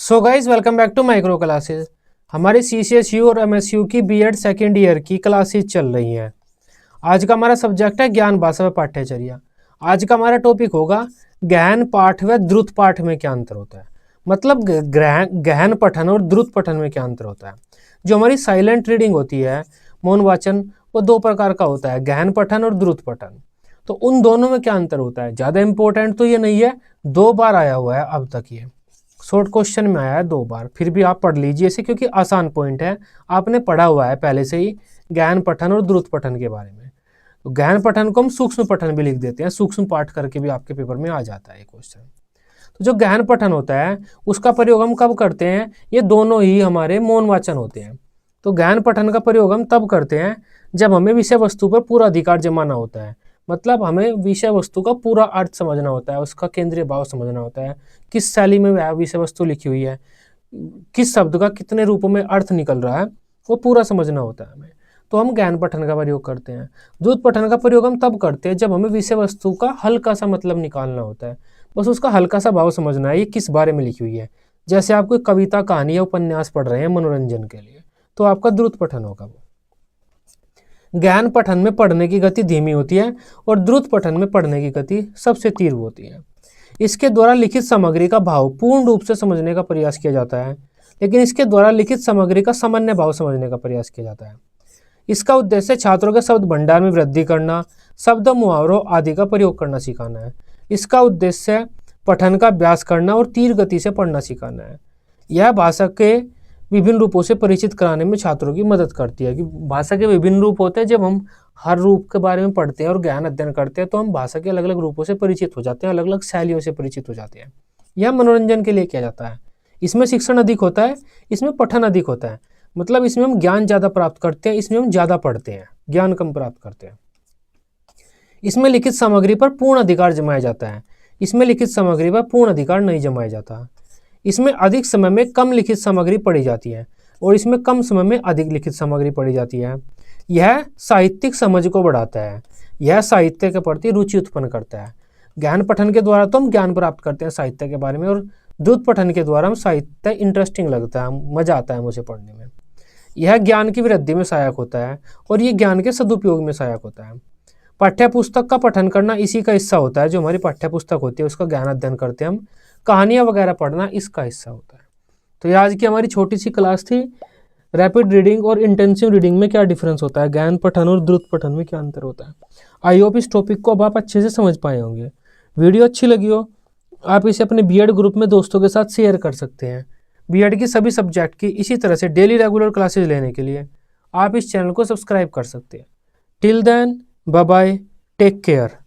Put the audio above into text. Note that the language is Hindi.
So guys welcome back to micro classes. हमारी CCSU और MSU की बीएड सेकेंड ईयर की क्लासेस चल रही हैं। आज का हमारा सब्जेक्ट है ज्ञान भाषा व पाठ्यचर्या। आज का हमारा टॉपिक होगा गहन पाठ व द्रुत पाठ में क्या अंतर होता है। मतलब गहन पठन और द्रुत पठन में क्या अंतर होता है। जो हमारी साइलेंट रीडिंग होती है, मौन वाचन, वो दो प्रकार का होता है, गहन पठन और द्रुत पठन। तो उन दोनों में क्या अंतर होता है। ज़्यादा इंपॉर्टेंट तो ये नहीं है, 2 बार आया हुआ है अब तक, ये शॉर्ट क्वेश्चन में आया है 2 बार। फिर भी आप पढ़ लीजिए इसे, क्योंकि आसान पॉइंट है, आपने पढ़ा हुआ है पहले से ही गहन पठन और द्रुत पठन के बारे में। तो गहन पठन को हम सूक्ष्म पठन भी लिख देते हैं, सूक्ष्म पाठ करके भी आपके पेपर में आ जाता है ये क्वेश्चन। तो जो गहन पठन होता है उसका प्रयोग हम कब करते हैं, ये दोनों ही हमारे मौन वाचन होते हैं। तो गहन पठन का प्रयोग हम तब करते हैं जब हमें विषय वस्तु पर पूरा अधिकार जमाना होता है। मतलब हमें विषय वस्तु का पूरा अर्थ समझना होता है, उसका केंद्रीय भाव समझना होता है, किस शैली में वह विषय वस्तु लिखी हुई है, किस शब्द का कितने रूपों में अर्थ निकल रहा है, वो पूरा समझना होता है हमें। तो हम गहन पठन का प्रयोग करते हैं। द्रुत पठन का प्रयोग हम तब करते हैं जब हमें विषय वस्तु का हल्का सा मतलब निकालना होता है, बस उसका हल्का सा भाव समझना है, ये किस बारे में लिखी हुई है। जैसे आप कोई कविता, कहानी या उपन्यास पढ़ रहे हैं मनोरंजन के लिए, तो आपका द्रुत पठन होगा वो। गहन पठन में पढ़ने की गति धीमी होती है और द्रुत पठन में पढ़ने की गति सबसे तीव्र होती है। इसके द्वारा लिखित सामग्री का भाव पूर्ण रूप से समझने का प्रयास किया जाता है, लेकिन इसके द्वारा लिखित सामग्री का सामान्य भाव समझने का प्रयास किया जाता है। इसका उद्देश्य छात्रों के शब्द भंडार में वृद्धि करना, शब्द, मुहावरों आदि का प्रयोग करना सिखाना है। इसका उद्देश्य पठन का अभ्यास करना और तीव्र गति से पढ़ना सिखाना है। यह भाषा के विभिन्न रूपों से परिचित कराने में छात्रों की मदद करती है। कि भाषा के विभिन्न रूप होते हैं, जब हम हर रूप के बारे में पढ़ते हैं और ज्ञान अध्ययन करते हैं तो हम भाषा के अलग अलग रूपों से परिचित हो जाते हैं, अलग अलग शैलियों से परिचित हो जाते हैं। यह मनोरंजन के लिए किया जाता है। इसमें शिक्षण अधिक होता है, इसमें पठन अधिक होता है। मतलब इसमें हम ज्ञान ज़्यादा प्राप्त करते हैं, इसमें हम ज़्यादा पढ़ते हैं, ज्ञान कम प्राप्त करते हैं। इसमें लिखित सामग्री पर पूर्ण अधिकार जमाया जाता है, इसमें लिखित सामग्री पर पूर्ण अधिकार नहीं जमाया जाता। इसमें अधिक समय में कम लिखित सामग्री पढ़ी जाती है और इसमें कम समय में अधिक लिखित सामग्री पढ़ी जाती है। यह साहित्यिक समझ को बढ़ाता है, यह साहित्य के प्रति रुचि उत्पन्न करता है। गहन पठन के द्वारा तो हम ज्ञान प्राप्त करते हैं साहित्य के बारे में, और द्रुत पठन के द्वारा हम साहित्य इंटरेस्टिंग लगता है, मजा आता है मुझे पढ़ने में। यह ज्ञान की वृद्धि में सहायक होता है और ये ज्ञान के सदुपयोग में सहायक होता है। पाठ्य पुस्तक का पठन करना इसी का हिस्सा होता है। जो हमारी पाठ्य पुस्तक होती है उसका ज्ञान अध्ययन करते हैं हम, कहानियाँ वगैरह पढ़ना इसका हिस्सा होता है। तो ये आज की हमारी छोटी सी क्लास थी। रैपिड रीडिंग और इंटेंसिव रीडिंग में क्या डिफरेंस होता है, गहन पठन और द्रुत पठन में क्या अंतर होता है। आई होप इस टॉपिक को अब आप अच्छे से समझ पाए होंगे। वीडियो अच्छी लगी हो, आप इसे अपने बीएड ग्रुप में दोस्तों के साथ शेयर कर सकते हैं। बीएड की सभी सब्जेक्ट की इसी तरह से डेली रेगुलर क्लासेज लेने के लिए आप इस चैनल को सब्सक्राइब कर सकते हैं। Till then, bye bye, take care.